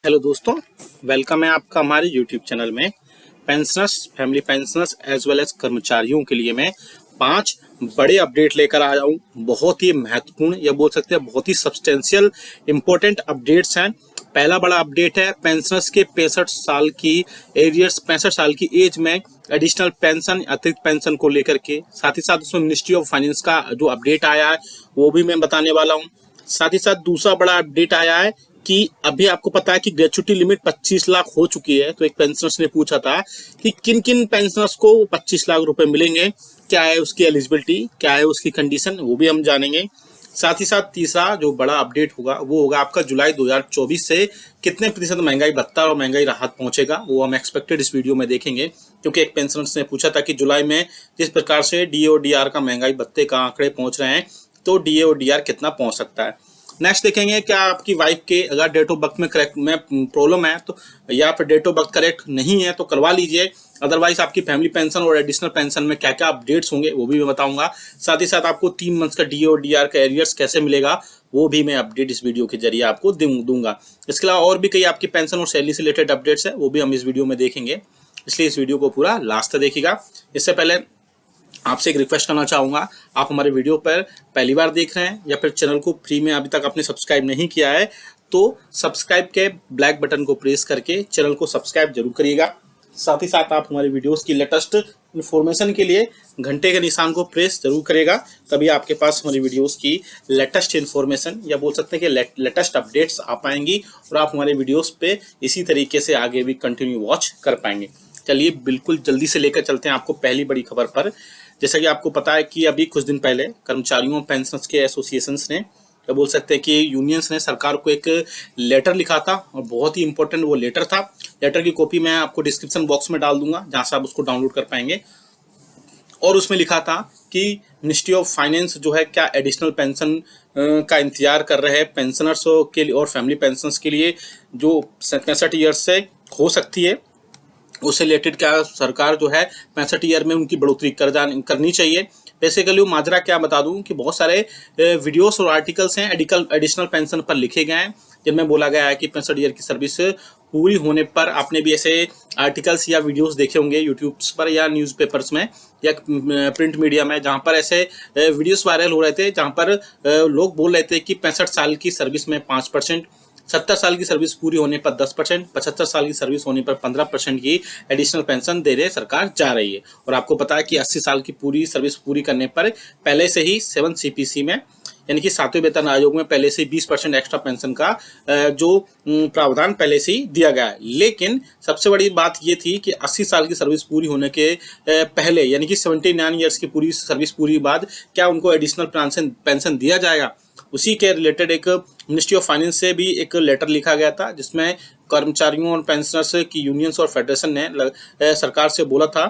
Hello दोस्तों, welcome है आपका हमारे यूट्यूब चैनल में। Pensioners, family pensioners as well as कर्मचारियों के लिए मैं 5 बड़े अपडेट लेकर आया हूँ। बहुत ही महत्वपूर्ण या बोल सकते हैं बहुत ही सब्सटेंशियल इंपॉर्टेंट अपडेट्स हैं। पहला बड़ा अपडेट है पेंशनर्स के 65 साल की एरियर्स 65 साल की एज में एडिशनल पेंशन अतिरिक्त पेंशन को लेकर के। साथ ही साथ उसमें मिनिस्ट्री ऑफ फाइनेंस का जो अपडेट आया है वो भी मैं बताने वाला हूँ। साथ ही साथ दूसरा बड़ा अपडेट आया है कि अभी आपको पता है कि ग्रेच्युटी लिमिट 25 लाख हो चुकी है। तो एक पेंशनर्स ने पूछा था कि किन किन पेंशनर्स को 25 लाख रुपए मिलेंगे, क्या है उसकी एलिजिबिलिटी, क्या है उसकी कंडीशन, वो भी हम जानेंगे। साथ ही साथ तीसरा जो बड़ा अपडेट होगा वो होगा आपका जुलाई 2024 से कितने प्रतिशत महंगाई भत्ता और महंगाई राहत पहुंचेगा, वो हम एक्सपेक्टेड इस वीडियो में देखेंगे। क्योंकि एक पेंशनर्स ने पूछा था कि जुलाई में जिस प्रकार से डीए और डीआर का महंगाई भत्ते का आंकड़े पहुंच रहे हैं तो डीए और डीआर कितना पहुंच सकता है। नेक्स्ट देखेंगे क्या आपकी वाइफ के अगर डेट ऑफ बर्थ में करेक्ट में प्रॉब्लम है तो या फिर डेट ऑफ बर्थ करेक्ट नहीं है तो करवा लीजिए। अदरवाइज आपकी फैमिली पेंशन और एडिशनल पेंशन में क्या क्या अपडेट्स होंगे वो भी मैं बताऊंगा। साथ ही साथ आपको 3 मंथ्स का डीए और डीआर का एरियर्स कैसे मिलेगा वो भी मैं अपडेट इस वीडियो के जरिए आपको दूंगा। इसके अलावा और भी कई आपकी पेंशन और सैलरी से रिलेटेड अपडेट्स है वो भी हम इस वीडियो में देखेंगे, इसलिए इस वीडियो को पूरा लास्ट तक देखिएगा। इससे पहले आपसे एक रिक्वेस्ट करना चाहूँगा, आप हमारे वीडियो पर पहली बार देख रहे हैं या फिर चैनल को फ्री में अभी तक आपने सब्सक्राइब नहीं किया है तो सब्सक्राइब के ब्लैक बटन को प्रेस करके चैनल को सब्सक्राइब जरूर करिएगा। साथ ही साथ आप हमारे वीडियोस की लेटेस्ट इन्फॉर्मेशन के लिए घंटे के निशान को प्रेस जरूर करेगा, तभी आपके पास हमारी वीडियोस की लेटेस्ट इन्फॉर्मेशन या बोल सकते हैं कि लेटेस्ट अपडेट्स आ पाएंगी और आप हमारे वीडियोस पे इसी तरीके से आगे भी कंटिन्यू वॉच कर पाएंगे। चलिए बिल्कुल जल्दी से लेकर चलते हैं आपको पहली बड़ी खबर पर। जैसा कि आपको पता है कि अभी कुछ दिन पहले कर्मचारियों पेंशनर्स के एसोसिएशंस ने या बोल सकते हैं कि यूनियंस ने सरकार को एक लेटर लिखा था और बहुत ही इंपॉर्टेंट वो लेटर था। लेटर की कॉपी मैं आपको डिस्क्रिप्शन बॉक्स में डाल दूंगा जहां से आप उसको डाउनलोड कर पाएंगे। और उसमें लिखा था कि मिनिस्ट्री ऑफ फाइनेंस जो है क्या एडिशनल पेंशन का इंतजार कर रहे हैं पेंशनर्स के लिए और फैमिली पेंशनर्स के लिए जो 65 ईयर्स से हो सकती है, उससे रिलेटेड क्या सरकार जो है 65 ईयर में उनकी बढ़ोतरी करनी चाहिए। बेसिकली वो माजरा क्या बता दूं कि बहुत सारे वीडियोस और आर्टिकल्स हैं एडिशनल पेंशन पर लिखे गए हैं जिनमें बोला गया है कि 65 ईयर की सर्विस पूरी होने पर, आपने भी ऐसे आर्टिकल्स या वीडियोस देखे होंगे यूट्यूब पर या न्यूज़पेपर्स में या प्रिंट मीडिया में, जहां पर ऐसे वीडियोस वायरल हो रहे थे जहां पर लोग बोल रहे थे कि 65 साल की सर्विस में 5%, 70 साल की सर्विस पूरी होने पर 10%, 75 साल की सर्विस होने पर 15% की एडिशनल पेंशन देने सरकार जा रही है। और आपको पता है कि 80 साल की पूरी सर्विस पूरी करने पर पहले से ही 7 CPC में यानी कि 7वें वेतन आयोग में पहले से 20% एक्स्ट्रा पेंशन का जो प्रावधान पहले से ही दिया गया है। लेकिन सबसे बड़ी बात ये थी कि 80 साल की सर्विस पूरी होने के पहले यानी कि 79 ईयर्स की पूरी सर्विस पूरी बाद क्या उनको एडिशनल पेंशन दिया जाएगा। उसी के रिलेटेड एक मिनिस्ट्री ऑफ फाइनेंस से भी एक लेटर लिखा गया था जिसमें कर्मचारियों और पेंशनर्स की यूनियंस और फेडरेशन ने सरकार से बोला था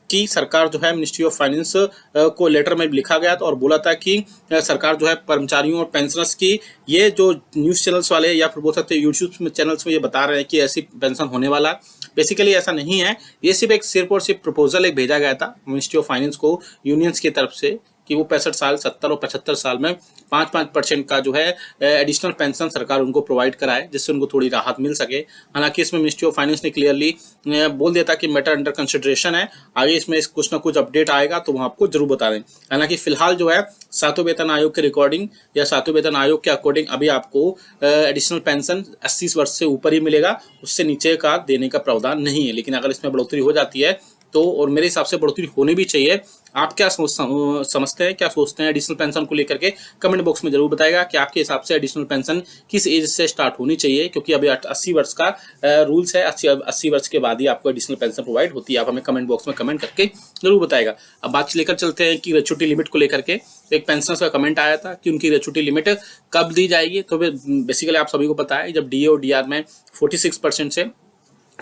कि सरकार जो है मिनिस्ट्री ऑफ फाइनेंस को लेटर में लिखा गया था और बोला था कि सरकार जो है कर्मचारियों और पेंशनर्स की ये जो न्यूज़ चैनल्स वाले या फिर बोल सकते हैं यूट्यूब चैनल्स में ये बता रहे हैं कि ऐसी पेंशन होने वाला है, बेसिकली ऐसा नहीं है। ये सिर्फ और सिर्फ प्रपोजल एक भेजा गया था मिनिस्ट्री ऑफ फाइनेंस को यूनियंस की तरफ से कि वो 65 साल, 70 और 75 साल में 5% का जो है एडिशनल पेंशन सरकार उनको प्रोवाइड कराए जिससे उनको थोड़ी राहत मिल सके। हालांकि इसमें मिनिस्ट्री ऑफ फाइनेंस ने क्लियरली बोल दिया था कि मैटर अंडर कंसिडरेशन है, आगे इसमें कुछ ना कुछ अपडेट आएगा तो वो आपको जरूर बता दें। हालांकि फिलहाल जो है 7वें वेतन आयोग के रिकॉर्डिंग या 7वें वेतन आयोग के अकॉर्डिंग अभी आपको एडिशनल पेंशन 80 वर्ष से ऊपर ही मिलेगा, उससे नीचे का देने का प्रावधान नहीं है। लेकिन अगर इसमें बढ़ोतरी हो जाती है तो, और मेरे हिसाब से बढ़ोतरी होनी भी चाहिए। आप क्या समझते हैं, क्या सोचते हैं एडिशनल पेंशन को लेकर के, कमेंट बॉक्स में जरूर बताएगा कि आपके हिसाब से एडिशनल पेंशन किस एज से स्टार्ट होनी चाहिए। क्योंकि अभी 80 वर्ष का रूल्स है, 80 वर्ष के बाद ही आपको एडिशनल पेंशन प्रोवाइड होती है। आप हमें कमेंट बॉक्स में कमेंट करके जरूर बताएगा। अब बात लेकर चलते हैं कि ग्रेच्युटी लिमिट को लेकर के। एक पेंशनर्स का कमेंट आया था कि उनकी ग्रेच्युटी लिमिट कब दी जाएगी। तो बेसिकली आप सभी को पता है जब डीए और डीआर में 46% से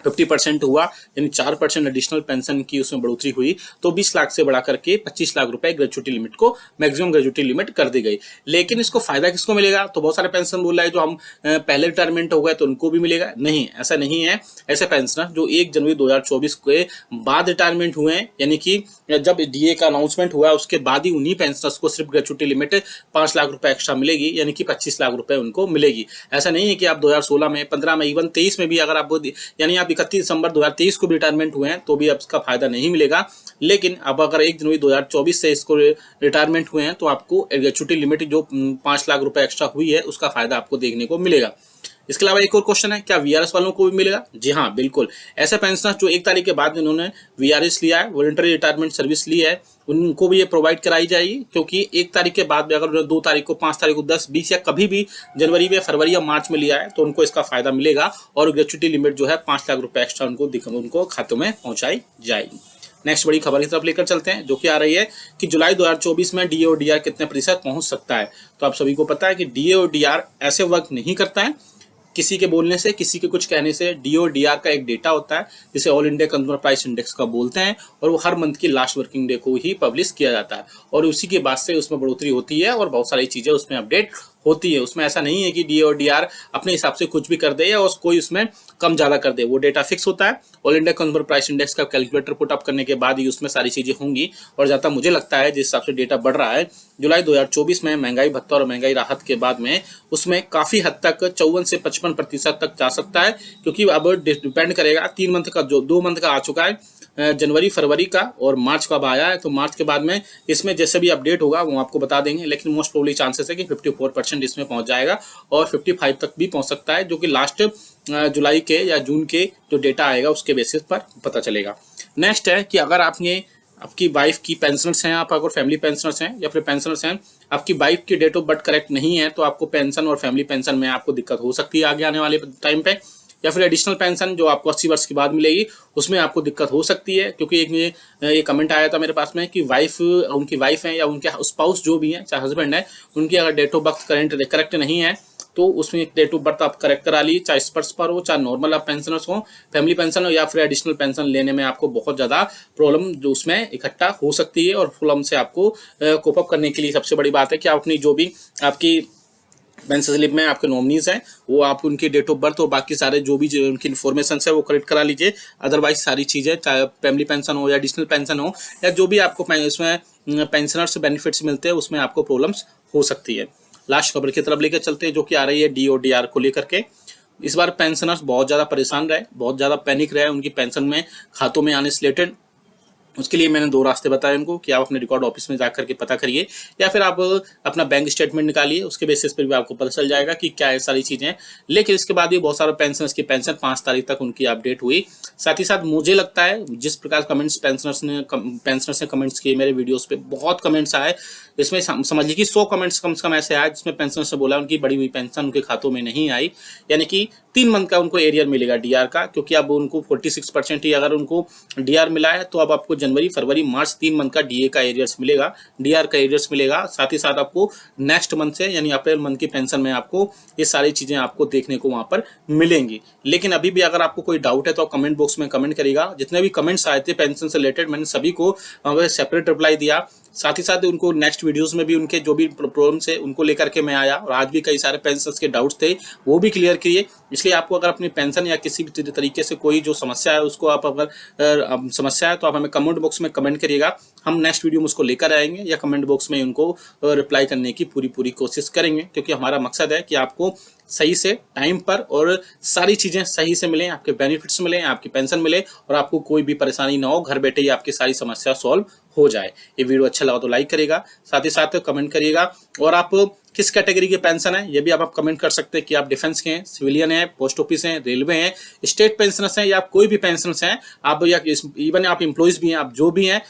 50% हुआ, यानी 4% एडिशनल पेंशन की उसमें बढ़ोतरी हुई, तो 20 लाख से बढ़ा करके 25 लाख रुपए ग्रेजुएटी लिमिट को मैक्सिमम ग्रेजुएटी लिमिट कर दी गई। लेकिन इसको फायदा किसको मिलेगा? तो बहुत सारे पेंशन बोल रहा है जो हम पहले रिटायरमेंट हो गए तो उनको भी मिलेगा। नहीं, ऐसा नहीं है। ऐसे पेंशनर जो 1 जनवरी 2024 के बाद रिटायरमेंट हुए हैं, यानी कि जब डीए का अनाउंसमेंट हुआ उसके बाद ही उन्हीं पेंशनर्स को सिर्फ ग्रेजुएटी लिमिट 5 लाख रुपए एक्स्ट्रा मिलेगी, यानी कि 25 लाख रुपए उनको मिलेगी। ऐसा नहीं है कि आप 2016 में, 15 में, इवन 23 में भी अगर आप, यानी आप 31 दिसंबर 2023 को भी रिटायरमेंट हुए हैं तो भी अब इसका फायदा नहीं मिलेगा। लेकिन अब अगर 1 जनवरी 2024 से इसको रिटायरमेंट हुए हैं तो आपको ग्रेजुएटी लिमिट जो 5 लाख रुपए एक्स्ट्रा हुई है उसका फायदा आपको देखने को मिलेगा। इसके अलावा एक और क्वेश्चन है, क्या वीआरएस वालों को भी मिलेगा? जी हाँ, बिल्कुल। ऐसे पेंशनर जो 1 तारीख के बाद इन्होंने वीआरएस लिया है, वॉलंटरी रिटायरमेंट सर्विस ली है, उनको भी ये प्रोवाइड कराई जाएगी। क्योंकि 1 तारीख के बाद भी अगर 2 तारीख को, 5 तारीख को, 10, 20 या कभी भी जनवरी में, फरवरी या मार्च में लिया है तो उनको इसका फायदा मिलेगा और ग्रेजुएटी लिमिट जो है 5 लाख रुपए एक्स्ट्रा उनको खातों में पहुंचाई जाएगी। नेक्स्ट बड़ी खबर की तरफ लेकर चलते हैं, जो कि आ रही है कि जुलाई 2024 में डीए और डीआर कितने प्रतिशत पहुंच सकता है। तो आप सभी को पता है कि डीए और डीआर ऐसे वर्क नहीं करता है किसी के बोलने से, किसी के कुछ कहने से। डीओ डीआर का एक डेटा होता है जिसे all India consumer price index का बोलते हैं, और वो हर मंथ की लास्ट वर्किंग डे को ही पब्लिश किया जाता है और उसी के बाद से उसमें बढ़ोतरी होती है और बहुत सारी चीजें उसमें अपडेट होती है। उसमें ऐसा नहीं है कि डी और डीआर अपने हिसाब से कुछ भी कर दे या कोई उसमें कम ज्यादा कर दे। वो डेटा फिक्स होता है, all India consumer price index का कैलकुलेटर पुट अप करने के बाद ही उसमें सारी चीजें होंगी। और जहाँ तक मुझे लगता है जिस हिसाब से डेटा बढ़ रहा है, जुलाई 2024 में महंगाई भत्ता और महंगाई राहत के बाद में उसमें काफी हद तक 54 से 55% तक जा सकता है। क्योंकि अब डिपेंड करेगा 3 मंथ का, जो 2 मंथ का आ चुका है, जनवरी, फरवरी का, और मार्च का अब आया है। तो मार्च के बाद में इसमें जैसे भी अपडेट होगा वो आपको बता देंगे। लेकिन मोस्ट प्रोबेबली चांसेस है कि 54% इसमें पहुंच जाएगा और 55 तक भी पहुंच सकता है, जो कि लास्ट जुलाई के या जून के जो डेटा आएगा उसके बेसिस पर पता चलेगा। नेक्स्ट है कि अगर आपकी वाइफ की पेंशनर्स हैं, आप अगर फैमिली पेंशनर्स हैं या फिर पेंशनर्स हैं, आपकी वाइफ की डेट ऑफ बर्थ करेक्ट नहीं है तो आपको पेंशन और फैमिली पेंशन में आपको दिक्कत हो सकती है आगे आने वाले टाइम पे। या फिर एडिशनल पेंशन जो आपको 80 वर्ष के बाद मिलेगी उसमें आपको दिक्कत हो सकती है। क्योंकि एक कमेंट आया था मेरे पास में कि उनकी वाइफ है या उनके स्पाउस जो भी है, चाहे हस्बैंड है, उनकी अगर डेट ऑफ बर्थ करेक्ट नहीं है तो उसमें डेट ऑफ बर्थ आप करेक्ट करा लीजिए, चाहे स्पर्श पर हो, चाहे नॉर्मल आप पेंशनर्स हो, फैमिली पेंशन हो या फिर एडिशनल पेंशन लेने में आपको बहुत ज़्यादा प्रॉब्लम जो उसमें इकट्ठा हो सकती है। और प्रॉब्लम से आपको कोप अप करने के लिए सबसे बड़ी बात है कि आप अपनी जो भी आपकी पेंशन स्लिप में आपके नॉमिनीज हैं वो आप उनकी डेट ऑफ बर्थ और बाकी सारे जो भी उनकी इन्फॉर्मेशन है वो करेक्ट करा लीजिए। अदरवाइज सारी चीज़ें, चाहे फैमिली पेंशन हो या एडिशनल पेंशन हो या जो भी आपको इसमें पेंशनर्स बेनिफिट्स मिलते हैं उसमें आपको प्रॉब्लम्स हो सकती है। लास्ट खबर की तरफ लेकर चलते हैं, जो कि आ रही है डी और डीआर को लेकर के। इस बार पेंशनर्स बहुत ज़्यादा परेशान रहे, बहुत ज़्यादा पैनिक रहे उनकी पेंशन में खातों में आने से रिलेटेड। उसके लिए मैंने 2 रास्ते बताए उनको कि आप अपने रिकॉर्ड ऑफिस में जाकर के पता करिए या फिर आप अपना बैंक स्टेटमेंट निकालिए, उसके बेसिस पर भी आपको पता चल जाएगा कि क्या है सारी चीज़ें। लेकिन इसके बाद भी बहुत सारे पेंशनर्स की पेंशन 5 तारीख तक उनकी अपडेट हुई। साथ ही साथ मुझे लगता है जिस प्रकार कमेंट्स पेंशनर्स ने कमेंट्स किए मेरे वीडियोस पे, बहुत कमेंट्स आए। इसमें समझ लीजिए कि 100 कमेंट्स कम से कम ऐसे आए जिसमें पेंशनर्स ने बोला उनकी बढ़ी हुई पेंशन उनके खातों में नहीं आई, यानी कि 3 मंथ का उनको एरियर मिलेगा डीआर का। क्योंकि अब उनको 46% ही अगर उनको डीआर मिला है तो अब आपको जनवरी, फरवरी, मार्च 3 मंथ का डीए का एरियर्स मिलेगा, डीआर का एरियर्स मिलेगा। साथ ही साथ आपको नेक्स्ट मंथ से यानी अप्रैल मंथ की पेंशन में आपको ये सारी चीजें आपको देखने को वहां पर मिलेंगी। लेकिन अभी भी अगर आपको कोई डाउट है तो आप कमेंट बॉक्स में कमेंट करिएगा। जितने भी कमेंट्स आए थे पेंशन से रिलेटेड मैंने सभी को सेपरेट रिप्लाई दिया। साथ ही साथ उनको नेक्स्ट वीडियोस में भी उनके जो भी प्रॉब्लम्स है उनको लेकर के मैं आया और आज भी कई सारे पेंशनर्स के डाउट्स थे वो भी क्लियर किए। इसलिए आपको अगर अपनी पेंशन या किसी भी तरीके से कोई जो समस्या है उसको आप अगर समस्या है तो आप हमें कमेंट बॉक्स में कमेंट करिएगा, हम नेक्स्ट वीडियो में उसको लेकर आएंगे या कमेंट बॉक्स में उनको रिप्लाई करने की पूरी कोशिश करेंगे। क्योंकि हमारा मकसद है कि आपको सही से टाइम पर और सारी चीजें सही से मिलें, आपके बेनिफिट्स मिलें, आपकी पेंशन मिले और आपको कोई भी परेशानी ना हो, घर बैठे ही आपकी सारी समस्या सॉल्व हो जाए। ये वीडियो अच्छा लगा तो लाइक करिएगा, साथ ही साथ कमेंट करिएगा। और आप किस कैटेगरी के पेंशन है ये भी आप कमेंट कर सकते हैं कि आप डिफेंस के हैं, सिविलियन हैं, पोस्ट ऑफिस हैं, रेलवे हैं, स्टेट पेंशनर्स हैं या कोई भी पेंशनर्स हैं आप, या इवन आप एम्प्लॉइज भी हैं, आप जो भी हैं